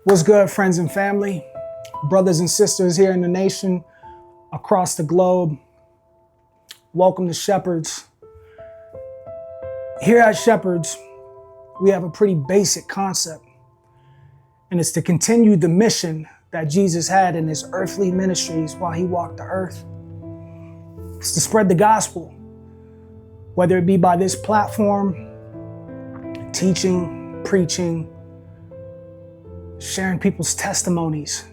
What's good, friends and family, brothers and sisters here in the nation, across the globe? Welcome to Shepherds. Here at Shepherds, we have a pretty basic concept, and it's to continue the mission that Jesus had in his earthly ministries while he walked the earth. It's to spread the gospel, whether it be by this platform, teaching, preaching, sharing people's testimonies,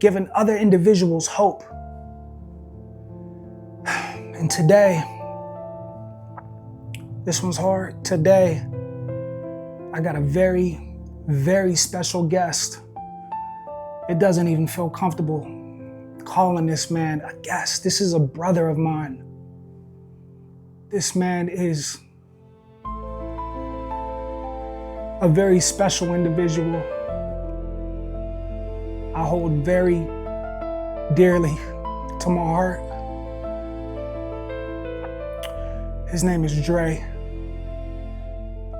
giving other individuals hope. And today, this one's hard. Today, I got a very, very special guest. It doesn't even feel comfortable calling this man a guest. This is a brother of mine. This man is a very special individual I hold very dearly to my heart. His name is Dre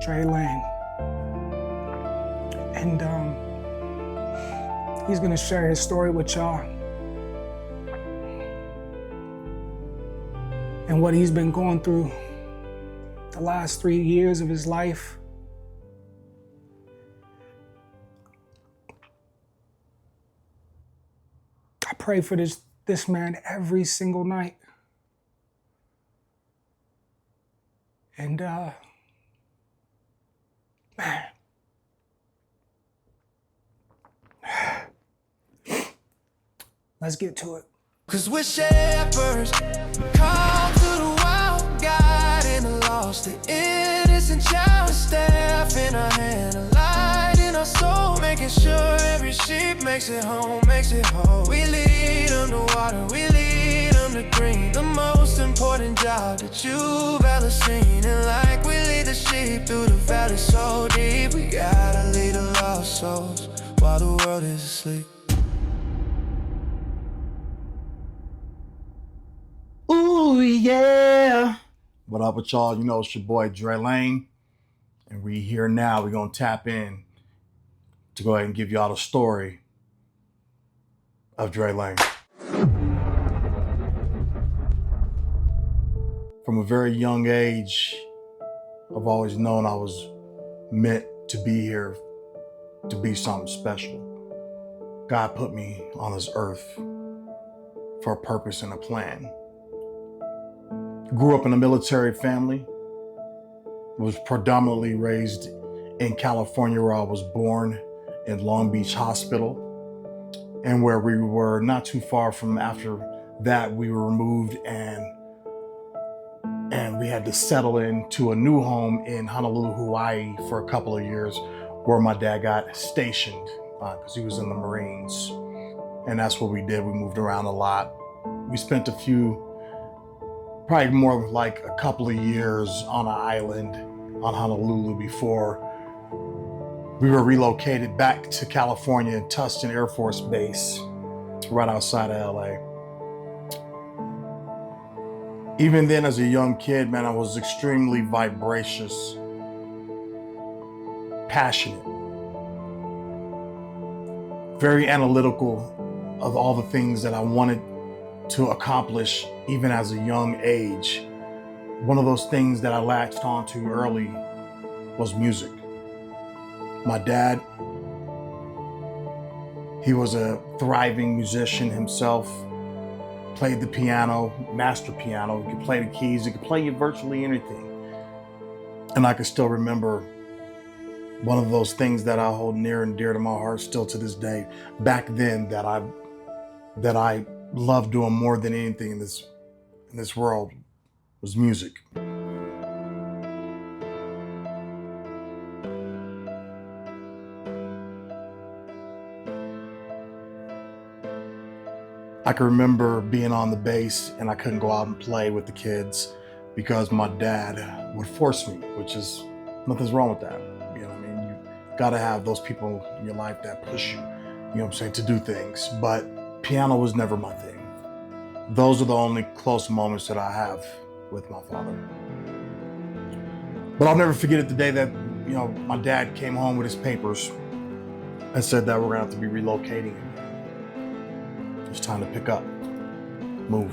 Lane. And he's gonna share his story with y'all and what he's been going through the last 3 years of his life. I pray for this man every single night. And man, let's get to it. 'Cause we're shepherds, called to the wild, guiding the lost, the innocent child. A staff in our hand, a light in our soul, making sure every sheep makes it home, makes it whole. We lead them to water, we lead them to green. The most important job that you've ever seen. And like we lead the sheep through the valley so deep, we gotta lead the lost souls while the world is asleep. Ooh, yeah. What up with y'all? You know, it's your boy Dre Lane. And we here now. We're going to tap in to go ahead and give y'all the story of Dre Lane. From a very young age, I've always known I was meant to be here, to be something special. God put me on this earth for a purpose and a plan. Grew up in a military family, was predominantly raised in California, where I was born in Long Beach Hospital, and where we were not too far from after that, we were removed and we had to settle into a new home in Honolulu, Hawaii for a couple of years, where my dad got stationed because he was in the Marines. And that's what we did. We moved around a lot. We spent probably more like a couple of years on an island on Honolulu before we were relocated back to California in Tustin Air Force Base, right outside of LA. Even then, as a young kid, man, I was extremely vivacious, passionate, very analytical of all the things that I wanted to accomplish even as a young age. One of those things that I latched onto early was music. My dad, he was a thriving musician himself, played the piano, master piano, he could play the keys, he could play virtually anything. And I can still remember one of those things that I hold near and dear to my heart still to this day, back then, that I loved doing more than anything in this world was music. I can remember being on the base and I couldn't go out and play with the kids because my dad would force me, which is, nothing's wrong with that. You know what I mean? You gotta have those people in your life that push you, you know what I'm saying, to do things. But piano was never my thing. Those are the only close moments that I have with my father. But I'll never forget it, the day that, my dad came home with his papers and said that we're gonna have to be relocating. It's time to pick up, move,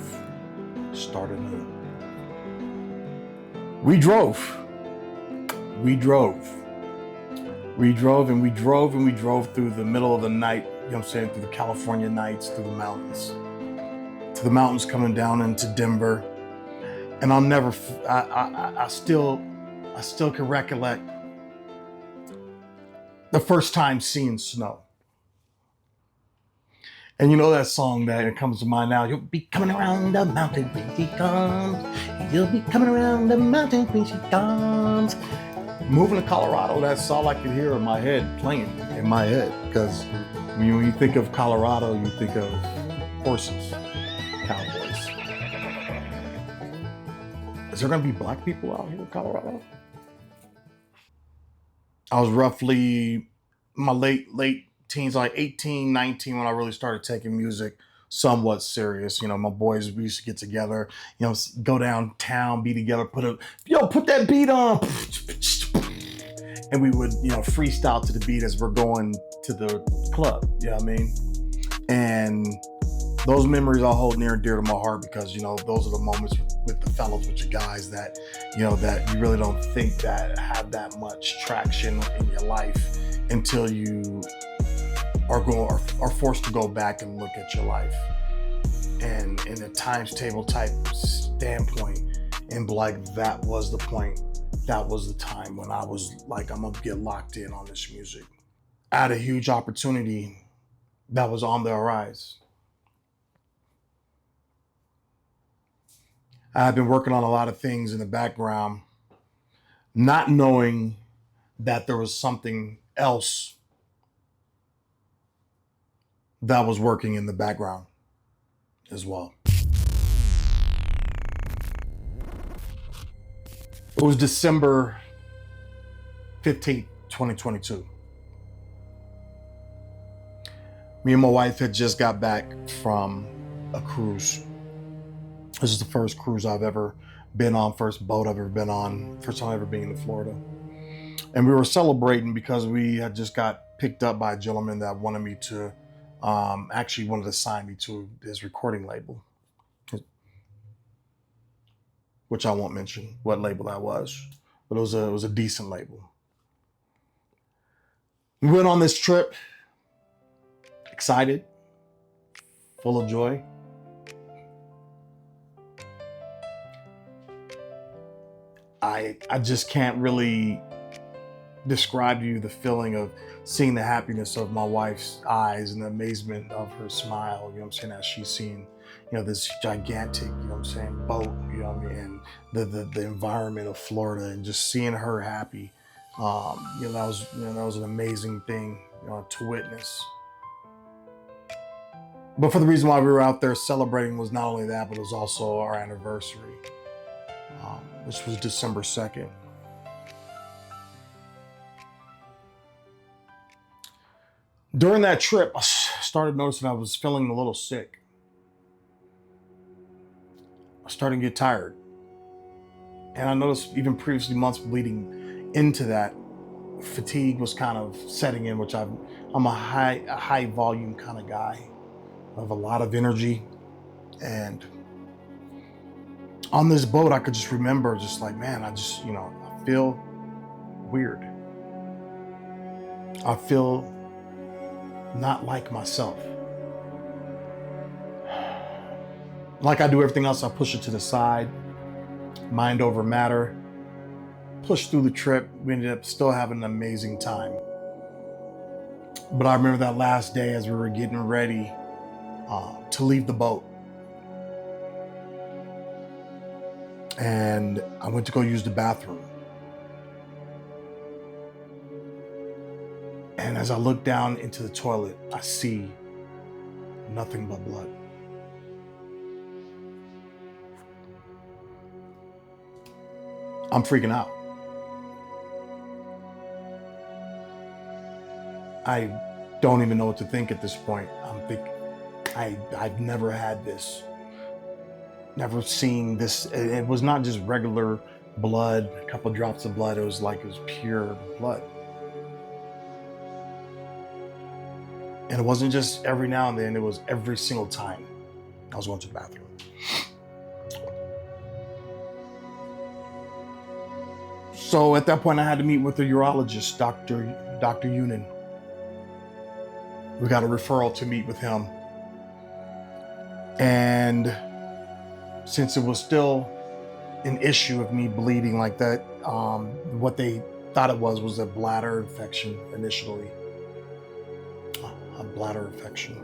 start anew. We drove and we drove through the middle of the night, you know what I'm saying, through the California nights, through the mountains, to the mountains coming down into Denver. And I'll never, I still can recollect the first time seeing snow. And you know that song that comes to mind now, you'll be coming around the mountain when she comes. You'll be coming around the mountain when she comes. Moving to Colorado, that's all I could hear in my head, playing in my head. Because when you think of Colorado, you think of horses, cowboys. Is there gonna be black people out here in Colorado? I was roughly my late teens, like 18, 19, when I really started taking music somewhat serious. You know, my boys, we used to get together, you know, go downtown, be together, put that beat on. And we would, you know, freestyle to the beat as we're going to the club. You know what I mean? And those memories I hold near and dear to my heart because, you know, those are the moments with the fellows, with your guys that, you know, that you really don't think that have that much traction in your life until you are forced to go back and look at your life and in a times table type standpoint and be like, that was the point, that was the time when I was like, I'm gonna get locked in on this music. I had a huge opportunity that was on the horizon. I've been working on a lot of things in the background, not knowing that there was something else that was working in the background as well. It was December 15th, 2022. Me and my wife had just got back from a cruise. This is the first cruise I've ever been on, first boat I've ever been on, first time ever being in Florida. And we were celebrating because we had just got picked up by a gentleman that wanted me to, actually wanted to sign me to his recording label, which I won't mention what label that was, but it was a decent label. We went on this trip, excited, full of joy. I just can't really describe to you the feeling of seeing the happiness of my wife's eyes and the amazement of her smile, you know what I'm saying, as she's seen, you know, this gigantic, you know what I'm saying, boat, you know what I mean, and the environment of Florida, and just seeing her happy, you know, that was an amazing thing, you know, to witness. But for the reason why we were out there celebrating was not only that, but it was also our anniversary, which was December 2nd. During that trip, I started noticing I was feeling a little sick. I started to get tired. And I noticed even previously, months leading into that, fatigue was kind of setting in, which I'm a high volume kind of guy. I have a lot of energy. And on this boat, I could just remember just like, man, I just, you know, I feel weird. I feel not like myself. Like I do everything else, I push it to the side, mind over matter, push through the trip. We ended up still having an amazing time. But I remember that last day as we were getting ready to leave the boat. And I went to go use the bathroom. And as I look down into the toilet, I see nothing but blood. I'm freaking out. I don't even know what to think at this point. I'm thinking, I've never had this, never seen this. It was not just regular blood, a couple drops of blood. It was like it was pure blood. And it wasn't just every now and then, it was every single time I was going to the bathroom. So at that point, I had to meet with a urologist, Dr. Yunin. We got a referral to meet with him. And since it was still an issue of me bleeding like that, what they thought it was a bladder infection initially. A bladder infection.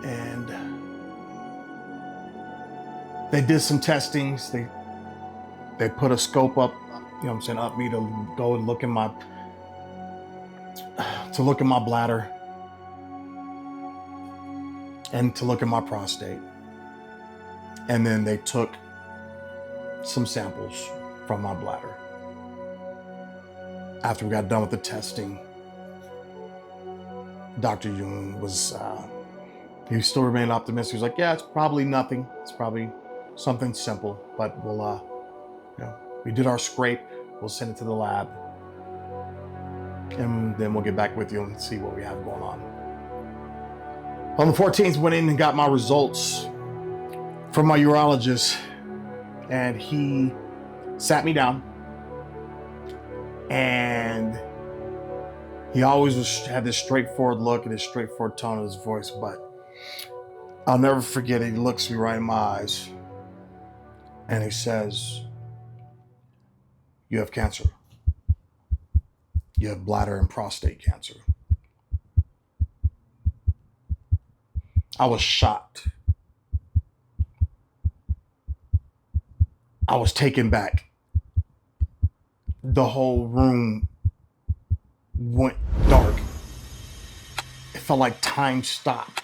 And they did some testings. They put a scope up, up me to go and look in my bladder and to look at my prostate. And then they took some samples from my bladder. After we got done with the testing, Dr. Yoon he still remained optimistic. He was like, yeah, it's probably nothing. It's probably something simple, but we did our scrape. We'll send it to the lab. And then we'll get back with you and see what we have going on. On the 14th, went in and got my results from my urologist, and he sat me down, and he always had this straightforward look and this straightforward tone of his voice, but I'll never forget it. He looks me right in my eyes and he says, "You have cancer. You have bladder and prostate cancer." I was shocked. I was taken back. The whole room went dark. It felt like time stopped.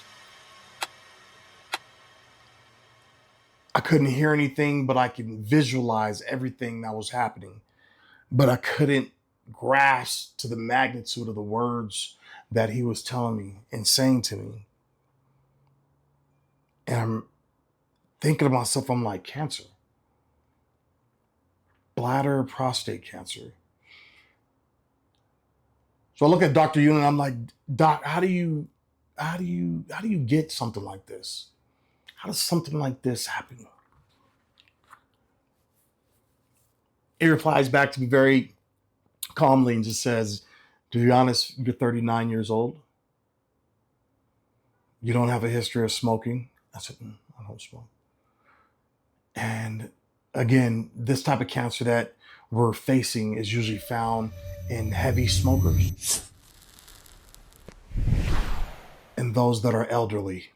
I couldn't hear anything, but I could visualize everything that was happening. But I couldn't grasp to the magnitude of the words that he was telling me and saying to me. And I'm thinking to myself, I'm like, cancer. Bladder, prostate cancer. So I look at Dr. Yoon and I'm like, Doc, how do you get something like this? How does something like this happen? He replies back to me very calmly and just says, to be honest, you're 39 years old. You don't have a history of smoking. I said, I don't smoke. And again, this type of cancer that we're facing is usually found in heavy smokers and those that are elderly.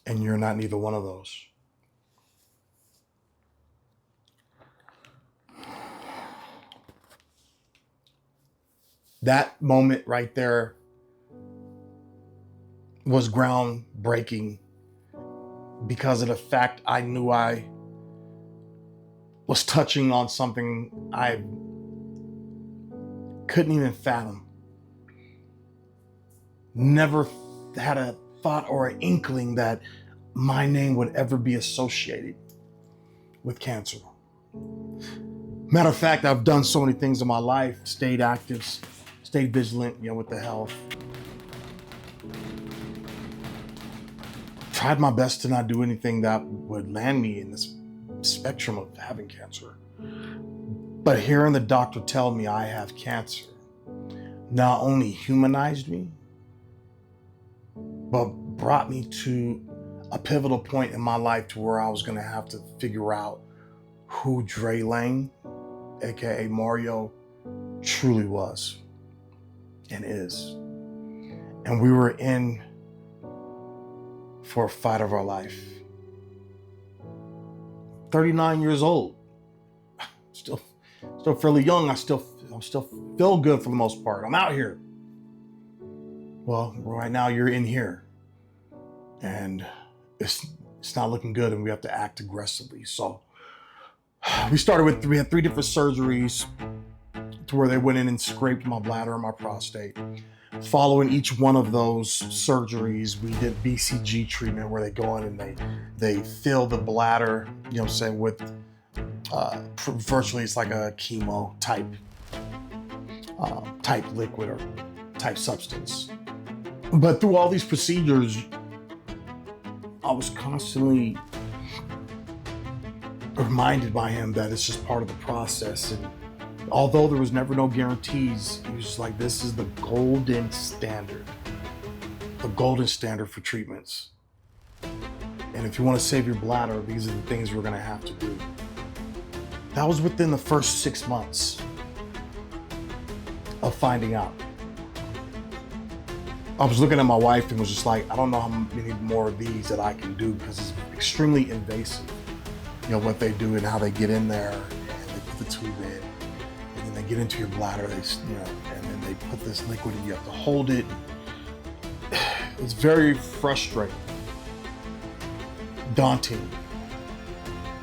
And you're not neither one of those. That moment right there was groundbreaking because of the fact I knew I was touching on something I couldn't even fathom. Never had a thought or an inkling that my name would ever be associated with cancer. Matter of fact, I've done so many things in my life, stayed active, stayed vigilant, with the health. Tried my best to not do anything that would land me in this spectrum of having cancer. But hearing the doctor tell me I have cancer not only humanized me, but brought me to a pivotal point in my life to where I was going to have to figure out who Dre Lane, aka Mario, truly was and is. And we were in for a fight of our life. 39 years old. Still fairly young. I'm still feel good for the most part. I'm out here. Well, right now you're in here. And it's not looking good, and we have to act aggressively. So we had 3 different surgeries to where they went in and scraped my bladder and my prostate. Following each one of those surgeries, we did BCG treatment where they go in and they fill the bladder, with virtually it's like a chemo type type liquid or type substance. But through all these procedures, I was constantly reminded by him that it's just part of the process. And although there was never no guarantees, he was just like, this is the golden standard for treatments. And if you want to save your bladder, these are the things we're going to have to do. That was within the first 6 months of finding out. I was looking at my wife and was just like, I don't know how many more of these that I can do, because it's extremely invasive. You know, what they do and how they get in there, and they put the tube in, and then they get into your bladder, and then they put this liquid and you have to hold it. It's very frustrating, daunting,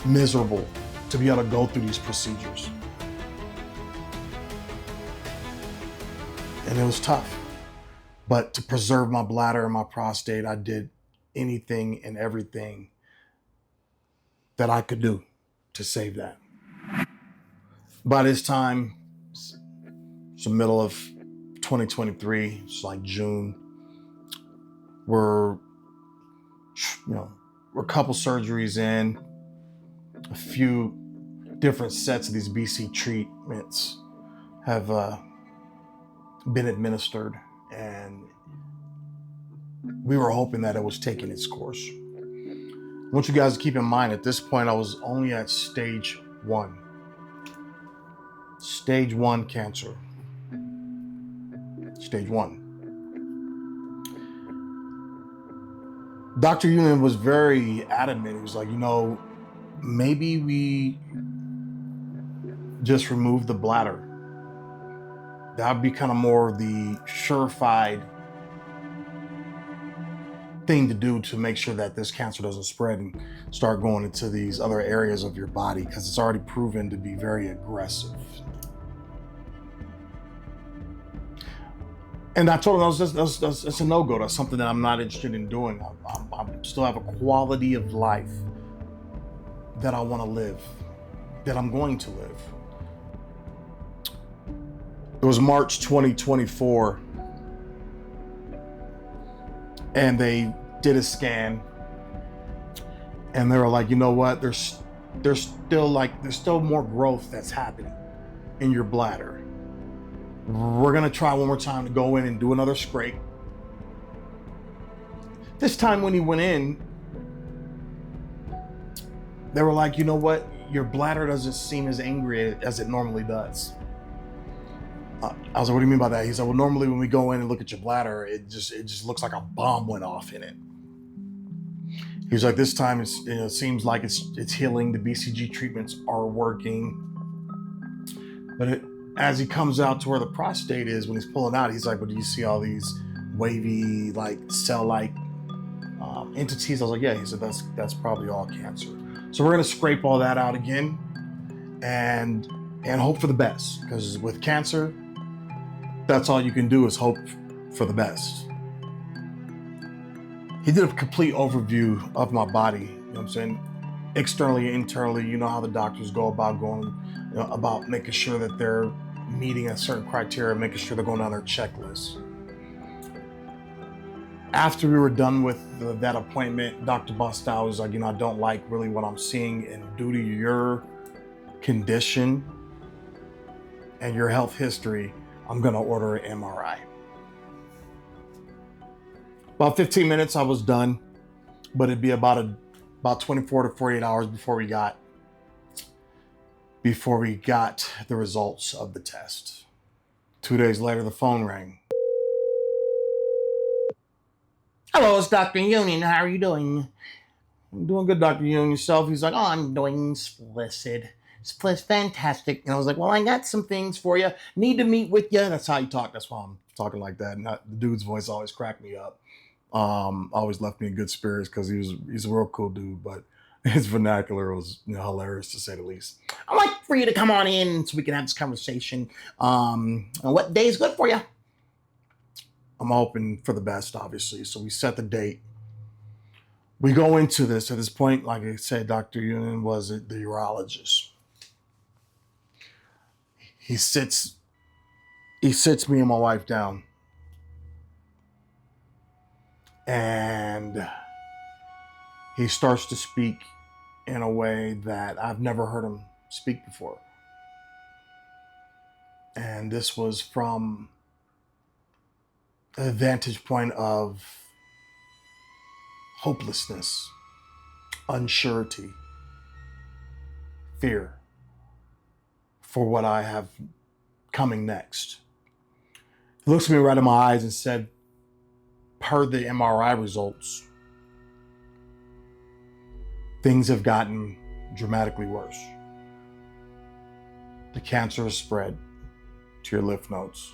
miserable to be able to go through these procedures. And it was tough. But to preserve my bladder and my prostate, I did anything and everything that I could do to save that. By this time, it's the middle of 2023, it's like June. We're a couple surgeries in, a few different sets of these BC treatments have been administered, and we were hoping that it was taking its course. I want you guys to keep in mind, at this point, I was only at stage 1. Stage 1 cancer. Stage 1. Dr. Union was very adamant. He was like, maybe we just remove the bladder. That would be kind of more the surefire thing to do to make sure that this cancer doesn't spread and start going into these other areas of your body, because it's already proven to be very aggressive. And I told him that's a no-go. That's something that I'm not interested in doing. I still have a quality of life that I want to live, that I'm going to live. It was March 2024, and they did a scan, and they were like, you know what? There's still more growth that's happening in your bladder. We're gonna try one more time to go in and do another scrape. This time when he went in, they were like, you know what? Your bladder doesn't seem as angry as it normally does. I was like, what do you mean by that? He said, well, normally when we go in and look at your bladder, it just looks like a bomb went off in it. He was like, this time it seems like it's healing. The BCG treatments are working. But as he comes out to where the prostate is, when he's pulling out, he's like, well, do you see all these wavy, cell-like entities? I was like, yeah. He said, that's probably all cancer. So we're gonna scrape all that out again and hope for the best, because with cancer, that's all you can do is hope for the best. He did a complete overview of my body, you know what I'm saying? Externally, internally, you know how the doctors go about about making sure that they're meeting a certain criteria, making sure they're going down their checklist. After we were done with that appointment, Dr. Bostel was like, I don't like really what I'm seeing, and due to your condition and your health history, I'm gonna order an MRI. About 15 minutes, I was done, but it'd be about 24 to 48 hours before we got the results of the test. 2 days later, the phone rang. Hello, it's Dr. Union. How are you doing? I'm doing good, Dr. Union. Yourself? He's like, oh, I'm doing splendid. Fantastic. And I was like, well, I got some things for you. Need to meet with you. That's how you talk. That's why I'm talking like that. And the dude's voice always cracked me up. Always left me in good spirits, because he's a real cool dude, but his vernacular was hilarious, to say the least. I'd like for you to come on in so we can have this conversation. What day is good for you? I'm hoping for the best, obviously. So we set the date. We go into this. At this point, like I said, Dr. Union was the urologist. He sits he sits me and my wife down, and he starts to speak in a way that I've never heard him speak before. And this was from a vantage point of hopelessness, unsurety, fear for what I have coming next. He looks me right in my eyes and said, per the MRI results, things have gotten dramatically worse. The cancer has spread to your lymph nodes.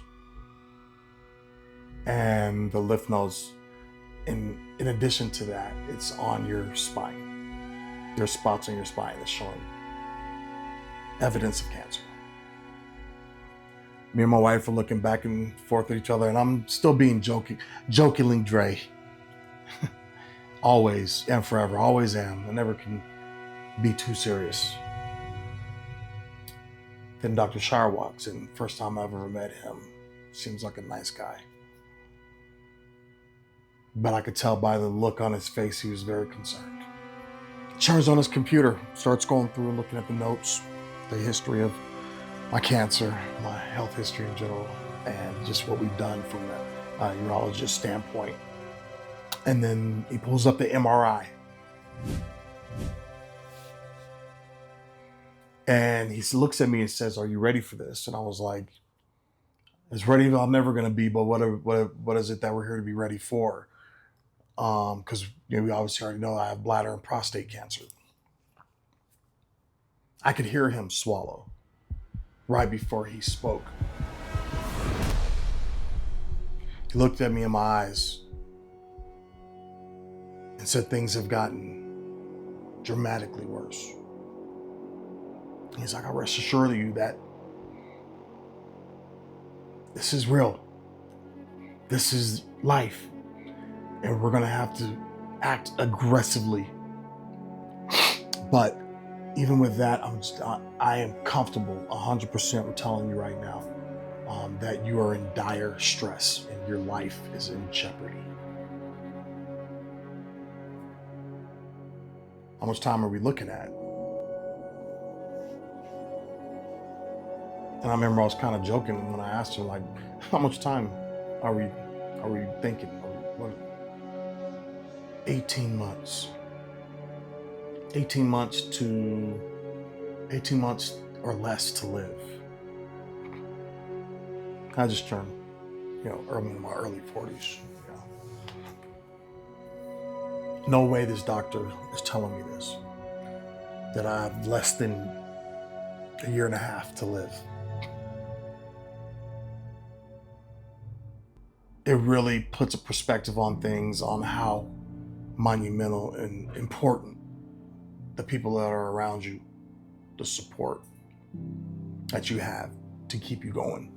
And the lymph nodes, in addition to that, it's on your spine. There's spots on your spine that's showing evidence of cancer. Me and my wife are looking back and forth at each other, and I'm still being jokingly Dre. Always and forever, always am. I never can be too serious. Then Dr. Shire walks in. First time I ever met him. Seems like a nice guy. But I could tell by the look on his face, he was very concerned. Turns on his computer, starts going through and looking at the notes, the history of my cancer, my health history in general, and just what we've done from the urologist standpoint. And then he pulls up the MRI. And he looks at me and says, "Are you ready for this?" And I was like, as ready as I'm never gonna be, but what is it that we're here to be ready for? Because we obviously already know I have bladder and prostate cancer. I could hear him swallow right before he spoke. He looked at me in my eyes and said things have gotten dramatically worse. He's like, "I rest assured you that this is real. This is life. And we're gonna have to act aggressively." But even with that, I am comfortable 100% with telling you right now that you are in dire stress and your life is in jeopardy. How much time are we looking at? And I remember I was kind of joking when I asked him, like, how much time are we thinking? What? 18 months. 18 months or less to live. I just turned, early in my early 40s. No way this doctor is telling me this, that I have less than a year and a half to live. It really puts a perspective on things, on how monumental and important the people that are around you, the support that you have to keep you going.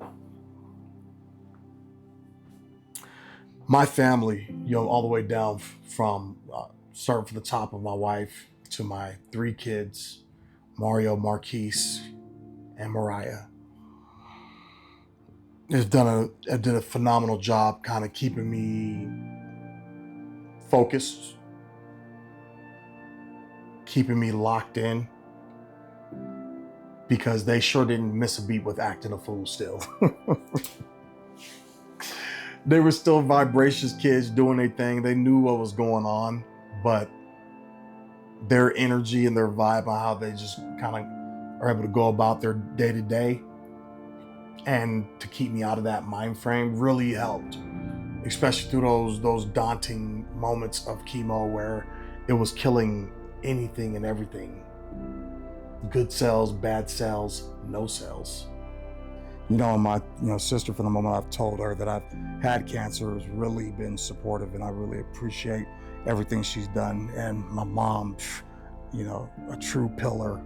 My family, all the way down from starting from the top of my wife to my 3 kids, Mario, Marquise, and Mariah, did a phenomenal job kind of keeping me focused, keeping me locked in, because they sure didn't miss a beat with acting a fool still. They were still vivacious kids doing their thing. They knew what was going on, but their energy and their vibe on how they just kind of are able to go about their day to day and to keep me out of that mind frame really helped, especially through those daunting moments of chemo where it was killing anything and everything. Good cells, bad cells, no cells. My sister, from the moment I've told her that I've had cancer, has really been supportive, and I really appreciate everything she's done. And my mom, a true pillar,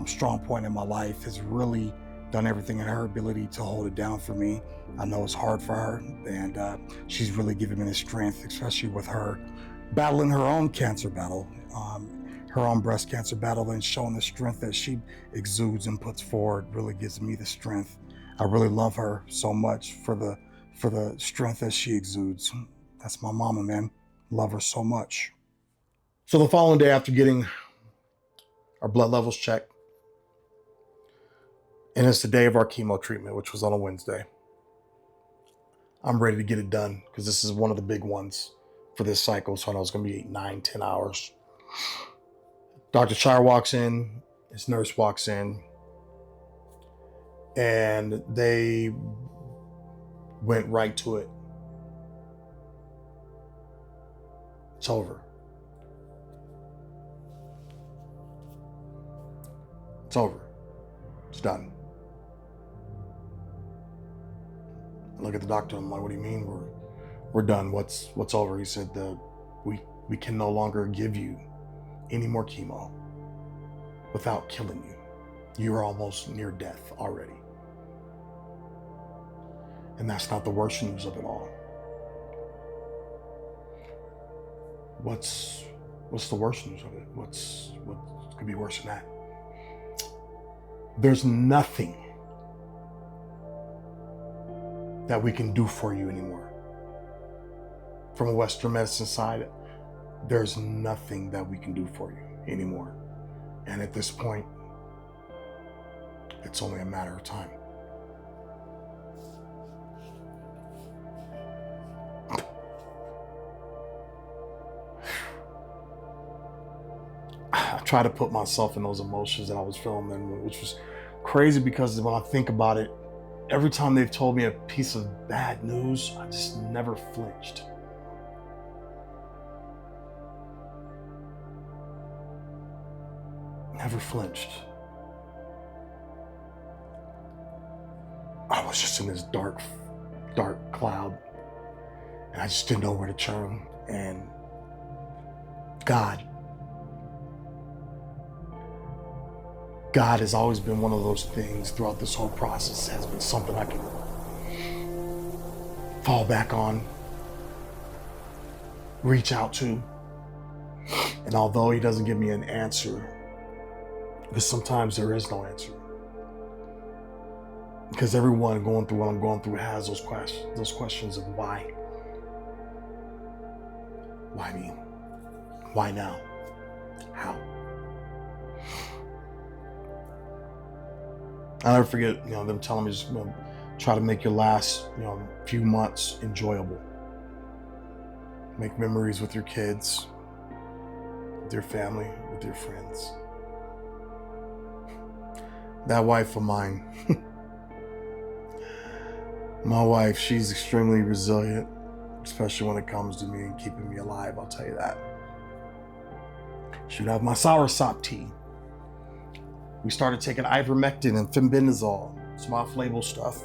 strong point in my life, has really done everything in her ability to hold it down for me. I know it's hard for her, and she's really given me the strength, especially with her battling her own cancer battle, her own breast cancer battle, and showing the strength that she exudes and puts forward really gives me the strength I really love her so much for the strength that she exudes. That's my mama, man. Love her so much. So the following day, after getting our blood levels checked, and it's the day of our chemo treatment, which was on a Wednesday, I'm ready to get it done because this is one of the big ones for this cycle. So I know it's going to be 8, 9, 10 hours. Dr. Shire walks in, his nurse walks in, and they went right to it. It's over. It's over. It's done. I look at the doctor. I'm like, "What do you mean we're done? What's over?" He said, "We can no longer give you any more chemo without killing you. You're almost near death already." And that's not the worst news of it all. What's the worst news of it? What could be worse than that? There's nothing that we can do for you anymore. From a Western medicine side, there's nothing that we can do for you anymore. And at this point, it's only a matter of time. I try to put myself in those emotions that I was feeling then, which was crazy because when I think about it, every time they've told me a piece of bad news, I just never flinched. Never flinched. I was just in this dark cloud, and I just didn't know where to turn. And God has always been one of those things throughout this whole process. Has been something I can fall back on, reach out to. And although he doesn't give me an answer, because sometimes there is no answer, because everyone going through what I'm going through has those questions of why. Why me? Why now? How? I'll never forget, them telling me just try to make your last, few months enjoyable. Make memories with your kids, with your family, with your friends. That wife of mine, my wife, she's extremely resilient, especially when it comes to me and keeping me alive, I'll tell you that. She'd have my soursop tea. We started taking ivermectin and fenbendazole, some off-label stuff.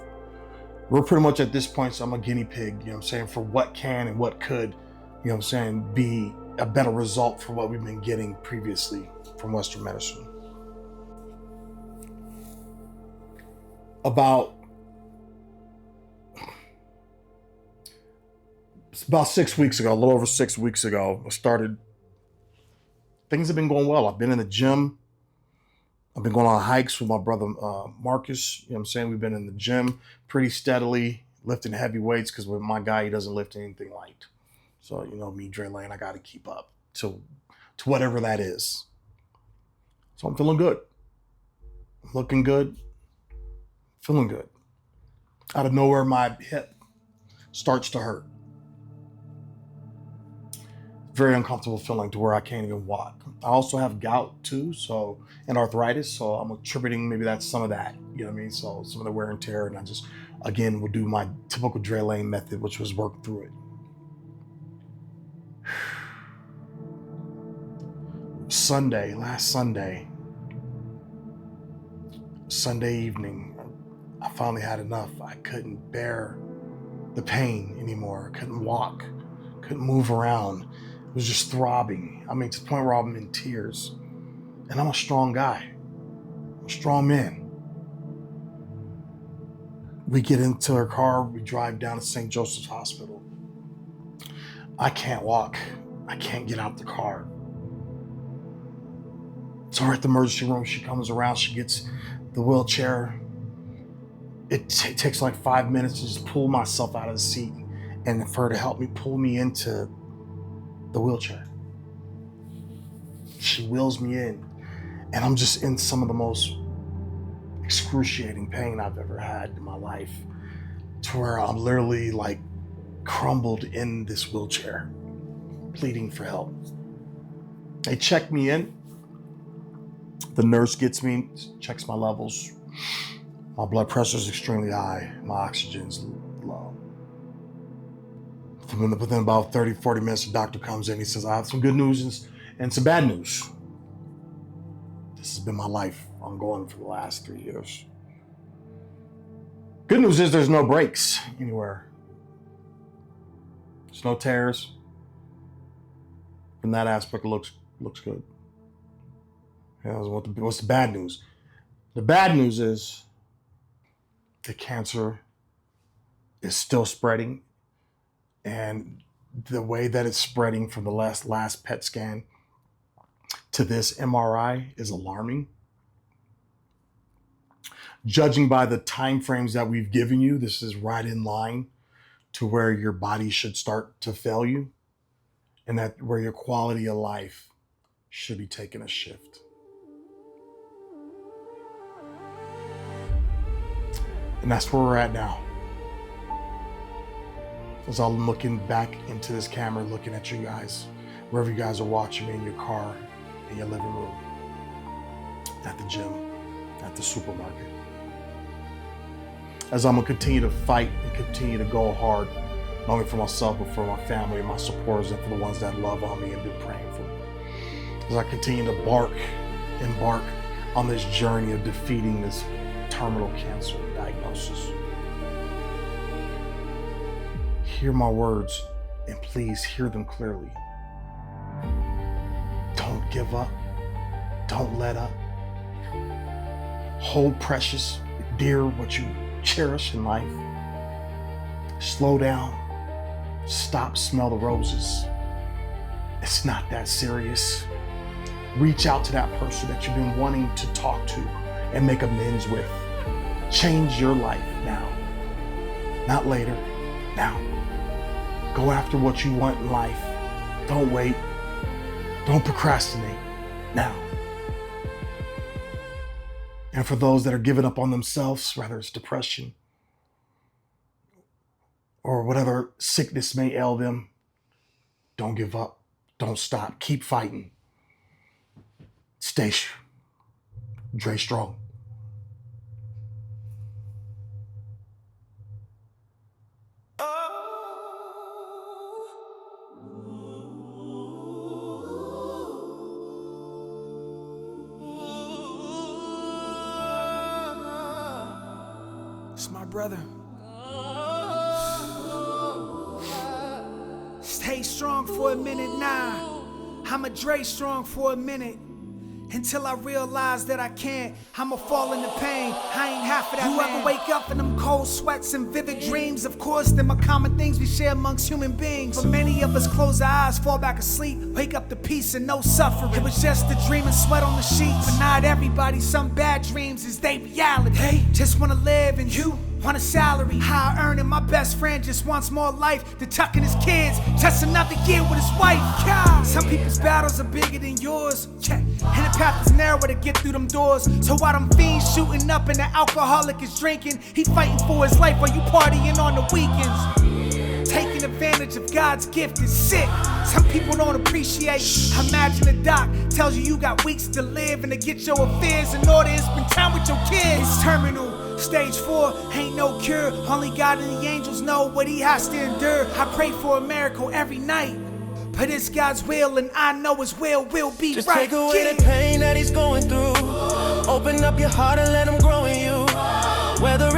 We're pretty much at this point, so I'm a guinea pig, for what can and what could, be a better result for what we've been getting previously from Western medicine. About 6 weeks ago, a little over 6 weeks ago, things have been going well. I've been in the gym. I've been going on hikes with my brother Marcus. We've been in the gym pretty steadily, lifting heavy weights, because with my guy, he doesn't lift anything light. So, me, Dre Lane, I got to keep up to whatever that is. So I'm feeling good. I'm looking good. Feeling good. Out of nowhere, my hip starts to hurt. Very uncomfortable feeling to where I can't even walk. I also have gout too, and arthritis, so I'm attributing maybe that's some of that, So some of the wear and tear, and I just, again, will do my typical Dre Lane method, which was work through it. Last Sunday evening, I finally had enough. I couldn't bear the pain anymore. I couldn't walk, couldn't move around. It was just throbbing. To the point where I'm in tears. And I'm a strong guy. I'm a strong man. We get into our car, we drive down to St. Joseph's Hospital. I can't walk. I can't get out the car. So we're at the emergency room. She comes around, she gets the wheelchair. it takes like 5 minutes to just pull myself out of the seat and for her to help me pull me into the wheelchair. She wheels me in, and I'm just in some of the most excruciating pain I've ever had in my life, to where I'm literally like crumbled in this wheelchair, pleading for help. They check me in. The nurse gets me, checks my levels. My blood pressure is extremely high. My oxygen's low. Within about 30, 40 minutes, the doctor comes in. He says, I have some good news and some bad news. This has been my life ongoing for the last 3 years. Good news is there's no breaks anywhere. There's no tears. From that aspect, it looks good. Yeah, what's the bad news? The bad news is the cancer is still spreading, and the way that it's spreading from the last PET scan to this MRI is alarming. Judging by the time frames that we've given you, this is right in line to where your body should start to fail you, and that where your quality of life should be taking a shift. And that's where we're at now. As I'm looking back into this camera, looking at you guys, wherever you guys are watching me, in your car, in your living room, at the gym, at the supermarket. As I'm gonna continue to fight and continue to go hard, not only for myself, but for my family and my supporters, and for the ones that love on me and been praying for me. As I continue to embark on this journey of defeating this terminal cancer diagnosis. Hear my words, and please hear them clearly. Don't give up. Don't let up. Hold precious, dear what you cherish in life. Slow down. Stop, smell the roses. It's not that serious. Reach out to that person that you've been wanting to talk to and make amends with. Change your life now. Not later, now. Go after what you want in life. Don't wait. Don't procrastinate. Now. And for those that are giving up on themselves, whether it's depression or whatever sickness may ail them, don't give up. Don't stop. Keep fighting. Stay Dre strong. It's my brother. Stay strong for a minute now. I'ma Dre strong for a minute. Until I realize that I can't, I'ma fall into pain. I ain't half of that. You ever wake up in them cold sweats and vivid dreams? Of course, them are common things we share amongst human beings. But many of us close our eyes, fall back asleep, wake up to peace and no suffering. It was just a dream and sweat on the sheets. But not everybody, some bad dreams is they reality. Hey, just wanna live and you want a salary. How I earn it, my best friend just wants more life to tucking his kids, just another year with his wife. God, some people's battles are bigger than yours. And the path is narrow to get through them doors. So while them fiends shooting up and the alcoholic is drinking, he fighting for his life while you partying on the weekends. Taking advantage of God's gift is sick. Some people don't appreciate. Imagine a doc tells you got weeks to live and to get your affairs in order and spend time with your kids. It's terminal. Stage 4, ain't no cure. Only God and the angels know what he has to endure. I pray for a miracle every night, but it's God's will and I know his will be just right. Just take away the pain that he's going through. Open up your heart and let him grow in you. Whether